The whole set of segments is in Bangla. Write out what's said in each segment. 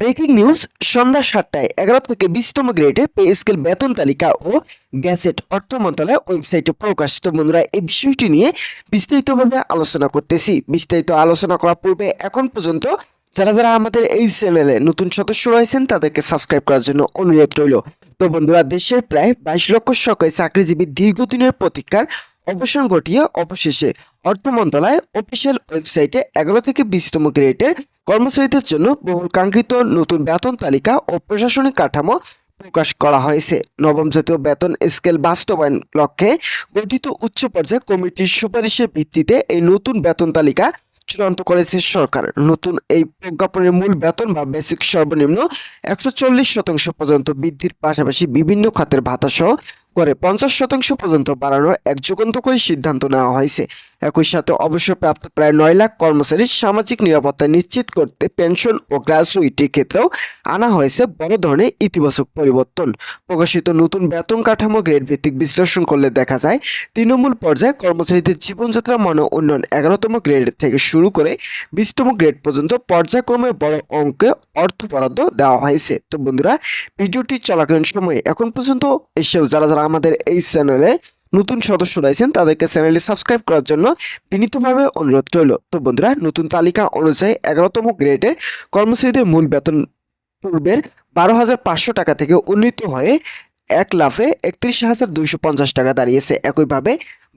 ব্রেকিং নিউজ সন্ধ্যা ৭টায় ১১ থেকে ২০তম গ্রেডের পে স্কেল বেতন তালিকা ও গ্যাজেট অর্থ মন্ত্রণালয়ের ওয়েবসাইটে প্রকাশিত। বন্ধুরা, এই বিষয়টি নিয়ে বিস্তারিতভাবে আলোচনা করতেছি। বিস্তারিত আলোচনা করার পূর্বে এখন পর্যন্ত যারা আমাদের এই চ্যানেলে নতুন সদস্য রয়েছেন তাদেরকে সাবস্ক্রাইব করার জন্য অনুরোধ রইল। তো বন্ধুরা, দেশের প্রায় ২২ লক্ষ সরকারি চাকরিজীবী দীর্ঘদিনের প্রতীক্ষার অবসান ঘটিয়ে অবশেষে অর্থ মন্ত্রণালয় অফিসিয়াল ওয়েবসাইটে ১১ থেকে ২০তম গ্রেডের কর্মচারীদের জন্য বহুল কাঙ্ক্ষিত নতুন বেতন তালিকা ও প্রশাসনিক কাঠামো প্রকাশ করা হয়েছে। নবম জাতীয় বেতন স্কেল বাস্তবায়ন লক্ষ্যে গঠিত উচ্চ পর্যায়ে কমিটির সুপারিশের ভিত্তিতে এই নতুন বেতন তালিকা চূড়ান্ত করেছে সরকার। নতুন এই প্রজ্ঞাপনের মূল বেতন বা বেসিক সর্বনিম্ন ১৪০% পর্যন্ত বৃদ্ধির পাশাপাশি বিভিন্ন খাতের ভাতা সহ করে ৫০% পর্যন্ত বাড়ানোর এক যুগান্তকারী সিদ্ধান্ত নেওয়া হয়েছে। একই সাথে অবসরপ্রাপ্ত প্রায় ৯ লাখ কর্মচারীর সামাজিক নিরাপত্তা নিশ্চিত করতে পেনশন ও গ্র্যাচুইটির ক্ষেত্রেও আনা হয়েছে বড় ধরনের ইতিবাচক পরিবর্তন। প্রকাশিত নতুন বেতন কাঠামো গ্রেড ভিত্তিক বিশ্লেষণ করলে দেখা যায়, তৃণমূল পর্যায়ে কর্মচারীদের জীবনযাত্রা মান উন্নয়ন ১১তম গ্রেড থেকে শুরু করে ২০তম গ্রেড পর্যন্ত পর্যায়ক্রমে বড় অঙ্কে অর্থ বরাদ্দ দেওয়া হয়েছে। তো বন্ধুরা, ভিডিওটি চলাকালীন সময়ে এখন পর্যন্ত এসেও যারা আমাদের এই চ্যানেলে নতুন সদস্য রয়েছেন তাদেরকে চ্যানেলটি সাবস্ক্রাইব করার জন্য বিনীতভাবে অনুরোধ রইল। তো বন্ধুরা, নতুন তালিকা অনুযায়ী ১১তম গ্রেডের কর্মচারীদের মূল বেতন পূর্বের ১২,৫০০ টাকা থেকে উন্নীত হয়ে ১,৩১,২৫০ টাকা দাঁড়িয়েছে। একইভাবে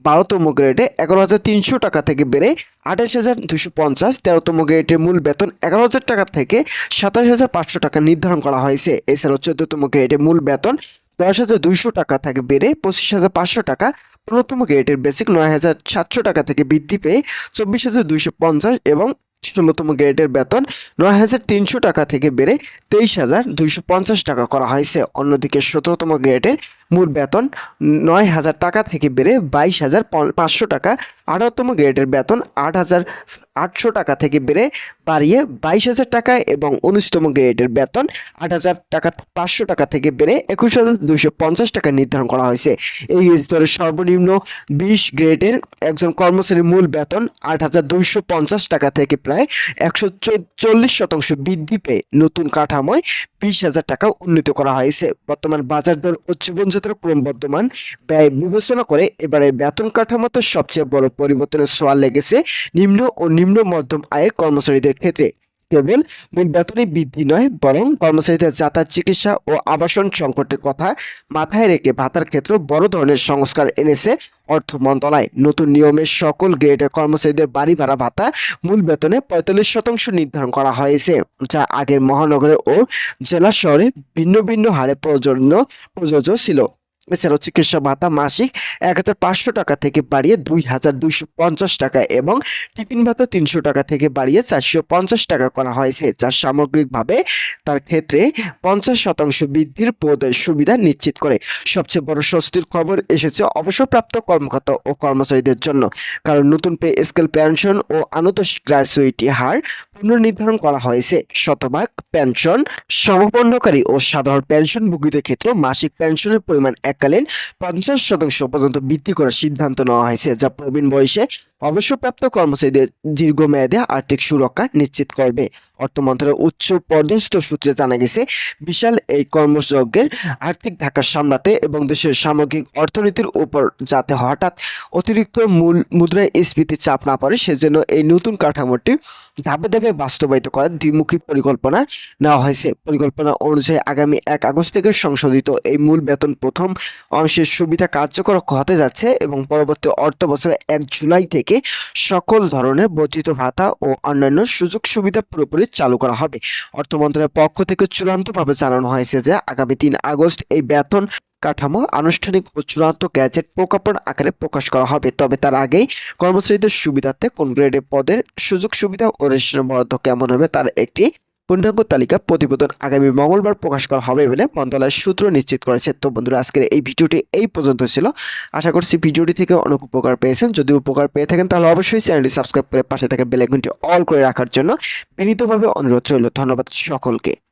১২তম গ্রেডে ১১,৩০০ টাকা থেকে বেড়ে ২৮,২৫০। ১৩তম গ্রেডের মূল বেতন ১১,০০০ টাকা থেকে ২৭,৫০০ টাকা নির্ধারণ করা হয়েছে। এছাড়াও ১৪তম গ্রেডের মূল বেতন ১০,২০০ টাকা থেকে বেড়ে ২৫,৫০০ টাকা। ১৫তম গ্রেডের বেসিক ৯,৭০০ টাকা থেকে বৃদ্ধি পেয়ে ২৪,২৫০ এবং ১৬তম গ্রেডের বেতন ৯,৩০০ টাকা থেকে বেড়ে ২৩,২৫০ টাকা করা হয়েছে। অন্যদিকে ১৭তম গ্রেডের মূল বেতন ৯,০০০ টাকা থেকে বেড়ে ২২,৫০০ টাকা। ১৮তম গ্রেডের বেতন ৮,৮০০ টাকা থেকে বেড়ে বাড়িয়ে ২২,০০০ টাকা এবং ১৯তম গ্রেডের বেতন ৮,৫০০ টাকা থেকে বেড়ে ২১,২৫০ টাকা নির্ধারণ করা হয়েছে। এই স্তরের সর্বনিম্ন ২০ গ্রেডের একজন কর্মচারীর মূল বেতন ৮,২৫০ টাকা থেকে প্রায় ১৪০% বৃদ্ধি পেয়ে নতুন কাঠামোয় ২০,০০০ টাকা উন্নীত করা হয়েছে। বর্তমান বাজার দর ও জীবনযাত্রার ক্রমবর্ধমান ব্যয় বিবেচনা করে এবারে বেতন কাঠামোতে সবচেয়ে বড় পরিবর্তনের ছোঁয়া লেগেছে নিম্ন ও নিম্ন মধ্যম আয়ের কর্মচারীদের ক্ষেত্রে। কেবল মূল বেতনে বৃদ্ধি নয়, বরং কর্মচারীদের যাতায়াত, চিকিৎসা ও আবাসন সংকটের কথা মাথায় রেখে ভাতার ক্ষেত্রে বড় ধরনের সংস্কার এনেছে অর্থ মন্ত্রণালয়। নতুন নিয়মে সকল গ্রেডের কর্মচারীদের বাড়ি ভাড়া ভাতা মূল বেতনে ৪৫% নির্ধারণ করা হয়েছে, যা আগের মহানগরে ও জেলা শহরে ভিন্ন ভিন্ন হারে প্রযোজ্য ছিল। এছাড়াও চিকিৎসা ভাতা মাসিক ১,৫০০ টাকা থেকে বাড়িয়ে ২,২৫০ টাকা এবং টিফিন ভাতা ৩০০ টাকা থেকে বাড়িয়ে ৪৫০ টাকা করা হয়েছে, যা সামগ্রিকভাবে তার ক্ষেত্রে ৫০% বৃদ্ধির সুবিধা নিশ্চিত করে। সবচেয়ে বড় স্বস্তির খবর এসেছে অবসরপ্রাপ্ত কর্মকর্তা ও কর্মচারীদের জন্য, কারণ নতুন পে স্কেল পেনশন ও আনুতোষিক গ্র্যাচুইটি হার পুনর্নির্ধারণ করা হয়েছে। শতভাগ পেনশন সমপর্ণকারী ও সাধারণ পেনশনভোগীদের ক্ষেত্রে মাসিক পেনশনের পরিমাণ এককালীন ৫০% পর্যন্ত বৃদ্ধি করার সিদ্ধান্ত নেওয়া হয়েছে, যা প্রবীণ বয়সে অবসরপ্রাপ্ত কর্মচারীদের দীর্ঘমেয়াদী আর্থিক সুরক্ষা নিশ্চিত করবে। অর্থ মন্ত্রণালয়ের উচ্চ পদস্থ সূত্রে জানা গেছে, বিশাল এই কর্মযজ্ঞের আর্থিক ধাক্কা সামলাতে এবং দেশের সামগ্রিক অর্থনীতির উপর যাতে হঠাৎ অতিরিক্ত মুদ্রাস্ফীতির চাপ না পড়ে, সেজন্য এই নতুন কাঠামোটি ধাপে ধাপে বাস্তবায়িত করার দ্বিমুখী পরিকল্পনা নেওয়া হয়েছে। পরিকল্পনা অনুযায়ী আগামী ১ আগস্ট থেকে সংশোধিত এই মূল বেতন প্রথম অংশের সুবিধা কার্যকর হতে যাচ্ছে এবং পরবর্তী অর্থ বছরের ১ জুলাই থেকে সকল ধরনের বর্ধিত ভাতা ও অন্যান্য সুযোগ সুবিধা পুরোপুরি চালু করা হবে। অর্থ মন্ত্রণালয়ের পক্ষ থেকে চূড়ান্তভাবে জানানো হয়েছে যে আগামী ৩ আগস্ট এই বেতন কাঠামো আনুষ্ঠানিক ও চূড়ান্ত গ্যাজেট প্রজ্ঞাপন আকারে প্রকাশ করা হবে। তবে তার আগেই কর্মচারীদের সুবিধার্থে কোন গ্রেডের পদের সুযোগ সুবিধা ও রেশন বরাদ্দ কেমন হবে তার একটি পূর্ণাঙ্গ তালিকা প্রতিবেদন আগামী মঙ্গলবার প্রকাশ করা হবে বলে মন্ত্রণালয়ের সূত্র নিশ্চিত করেছে। তো বন্ধুরা, আজকের এই ভিডিওটি এই পর্যন্ত ছিল। আশা করছি ভিডিওটি থেকে অনেক উপকার পেয়েছেন। যদি উপকার পেয়ে থাকেন তাহলে অবশ্যই চ্যানেলটি সাবস্ক্রাইব করে পাশে থাকা বেল আইকনটি অল করে রাখার জন্য বিনীতভাবে অনুরোধ রইল। ধন্যবাদ সকলকে।